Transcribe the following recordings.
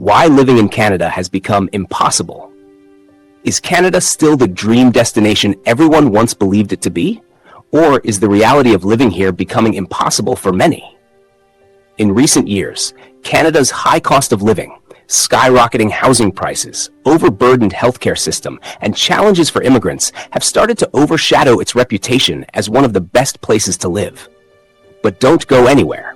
Why living in Canada has become impossible. Is Canada still the dream destination everyone once believed it to be? Or is the reality of living here becoming impossible for many? In recent years, Canada's high cost of living, skyrocketing housing prices, overburdened healthcare system, and challenges for immigrants have started to overshadow its reputation as one of the best places to live. But don't go anywhere,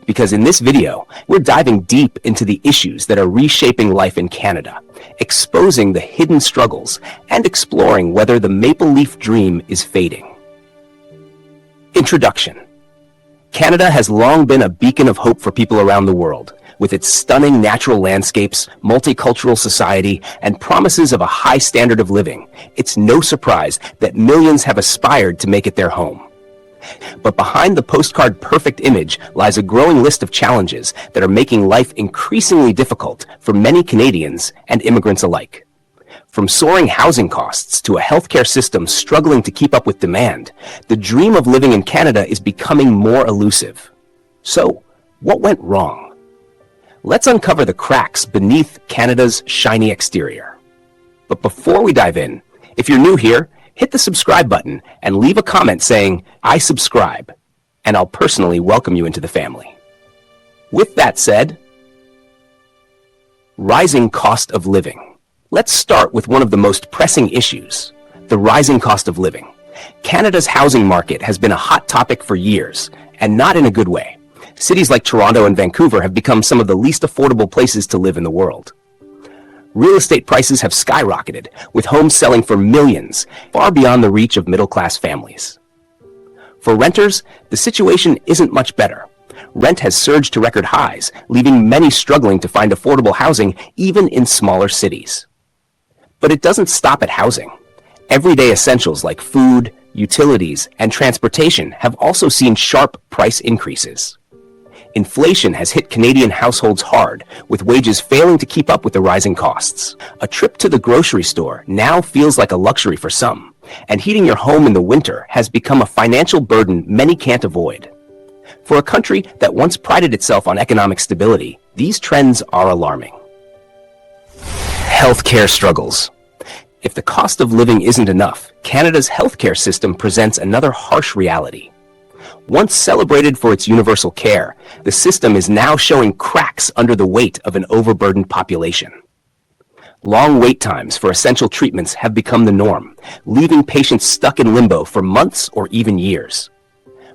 because in this video, we're diving deep into the issues that are reshaping life in Canada, exposing the hidden struggles, and exploring whether the maple leaf dream is fading. Introduction. Canada has long been a beacon of hope for people around the world, with its stunning natural landscapes, multicultural society, and promises of a high standard of living. It's no surprise that millions have aspired to make it their home. But behind the postcard perfect image lies a growing list of challenges that are making life increasingly difficult for many Canadians and immigrants alike. From soaring housing costs to a healthcare system struggling to keep up with demand, the dream of living in Canada is becoming more elusive. So, what went wrong? Let's uncover the cracks beneath Canada's shiny exterior. But before we dive in, if you're new here, hit the subscribe button and leave a comment saying, "I subscribe," and I'll personally welcome you into the family. With that said, rising cost of living. Let's start with one of the most pressing issues, the rising cost of living. Canada's housing market has been a hot topic for years, and not in a good way. Cities like Toronto and Vancouver have become some of the least affordable places to live in the world. Real estate prices have skyrocketed, with homes selling for millions, far beyond the reach of middle-class families. For renters, the situation isn't much better. Rent has surged to record highs, leaving many struggling to find affordable housing even in smaller cities. But it doesn't stop at housing. Everyday essentials like food, utilities, and transportation have also seen sharp price increases. Inflation has hit Canadian households hard, with wages failing to keep up with the rising costs. A trip to the grocery store now feels like a luxury for some, and heating your home in the winter has become a financial burden many can't avoid. For a country that once prided itself on economic stability, these trends are alarming. Healthcare struggles. If the cost of living isn't enough, Canada's healthcare system presents another harsh reality. Once celebrated for its universal care, the system is now showing cracks under the weight of an overburdened population. Long wait times for essential treatments have become the norm, leaving patients stuck in limbo for months or even years.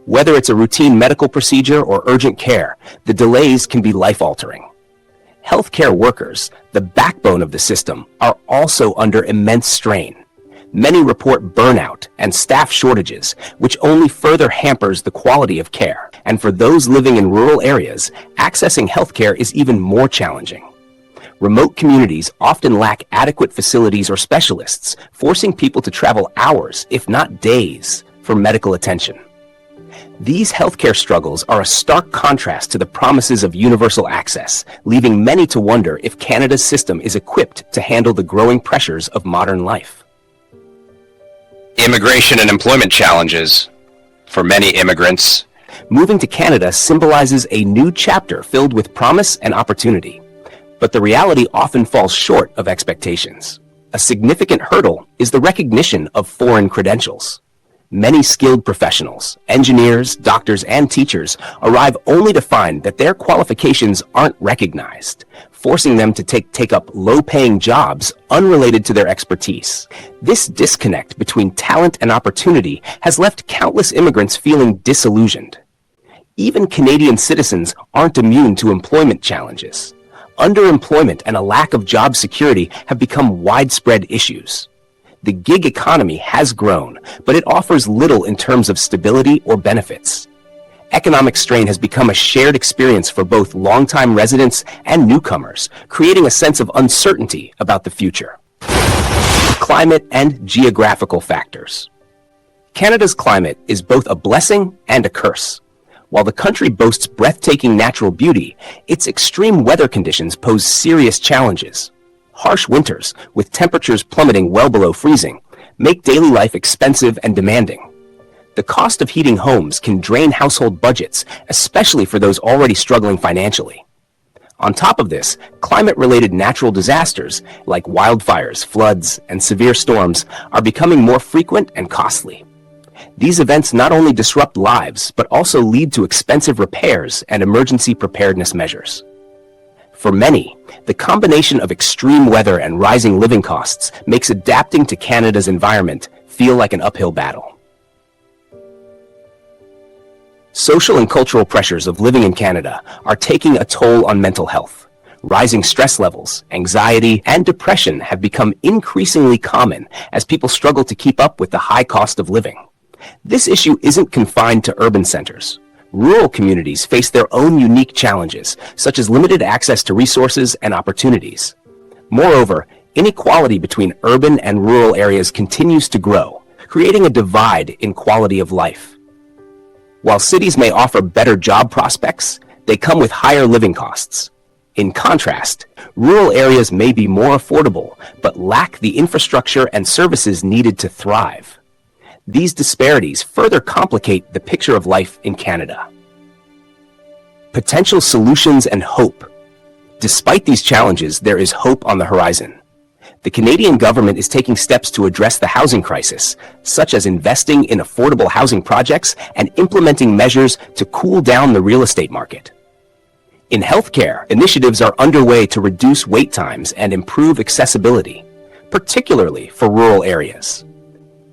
Whether it's a routine medical procedure or urgent care, the delays can be life-altering. Healthcare workers, the backbone of the system, are also under immense strain. Many report burnout and staff shortages, which only further hampers the quality of care. And for those living in rural areas, accessing healthcare is even more challenging. Remote communities often lack adequate facilities or specialists, forcing people to travel hours, if not days, for medical attention. These healthcare struggles are a stark contrast to the promises of universal access, leaving many to wonder if Canada's system is equipped to handle the growing pressures of modern life. Immigration and employment challenges. For many immigrants, moving to Canada symbolizes a new chapter filled with promise and opportunity. But the reality often falls short of expectations. A significant hurdle is the recognition of foreign credentials. Many skilled professionals, engineers, doctors, and teachers arrive only to find that their qualifications aren't recognized, forcing them to take up low-paying jobs unrelated to their expertise. This disconnect between talent and opportunity has left countless immigrants feeling disillusioned. Even Canadian citizens aren't immune to employment challenges. Underemployment and a lack of job security have become widespread issues. The gig economy has grown, but it offers little in terms of stability or benefits. Economic strain has become a shared experience for both longtime residents and newcomers, creating a sense of uncertainty about the future. Climate and geographical factors. Canada's climate is both a blessing and a curse. While the country boasts breathtaking natural beauty, its extreme weather conditions pose serious challenges. Harsh winters, with temperatures plummeting well below freezing, make daily life expensive and demanding. The cost of heating homes can drain household budgets, especially for those already struggling financially. On top of this, climate-related natural disasters like wildfires, floods, and severe storms are becoming more frequent and costly. These events not only disrupt lives, but also lead to expensive repairs and emergency preparedness measures. For many, the combination of extreme weather and rising living costs makes adapting to Canada's environment feel like an uphill battle. Social and cultural pressures of living in Canada are taking a toll on mental health. Rising stress levels, anxiety, and depression have become increasingly common as people struggle to keep up with the high cost of living. This issue isn't confined to urban centers. Rural communities face their own unique challenges, such as limited access to resources and opportunities. Moreover, inequality between urban and rural areas continues to grow, creating a divide in quality of life. While cities may offer better job prospects, they come with higher living costs. In contrast, rural areas may be more affordable, but lack the infrastructure and services needed to thrive. These disparities further complicate the picture of life in Canada. Potential solutions and hope. Despite these challenges, there is hope on the horizon. The Canadian government is taking steps to address the housing crisis, such as investing in affordable housing projects and implementing measures to cool down the real estate market. In healthcare, initiatives are underway to reduce wait times and improve accessibility, particularly for rural areas.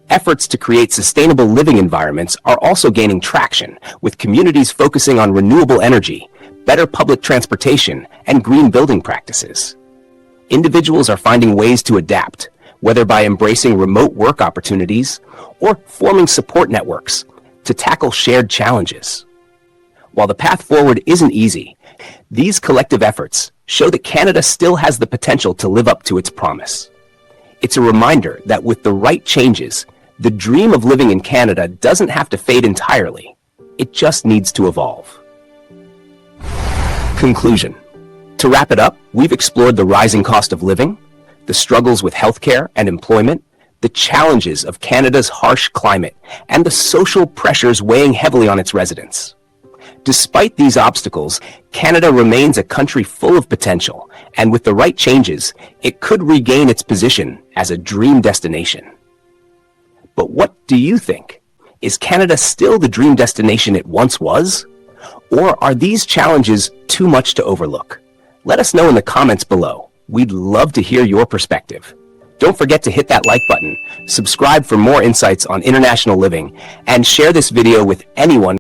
Efforts to create sustainable living environments are also gaining traction, with communities focusing on renewable energy, better public transportation, and green building practices. Individuals are finding ways to adapt, whether by embracing remote work opportunities or forming support networks to tackle shared challenges. While the path forward isn't easy, these collective efforts show that Canada still has the potential to live up to its promise. It's a reminder that with the right changes, the dream of living in Canada doesn't have to fade entirely. It just needs to evolve. Conclusion. To wrap it up, we've explored the rising cost of living, the struggles with healthcare and employment, the challenges of Canada's harsh climate, and the social pressures weighing heavily on its residents. Despite these obstacles, Canada remains a country full of potential, and with the right changes, it could regain its position as a dream destination. But what do you think? Is Canada still the dream destination it once was? Or are these challenges too much to overlook? Let us know in the comments below. We'd love to hear your perspective. Don't forget to hit that like button, subscribe for more insights on international living, and share this video with anyone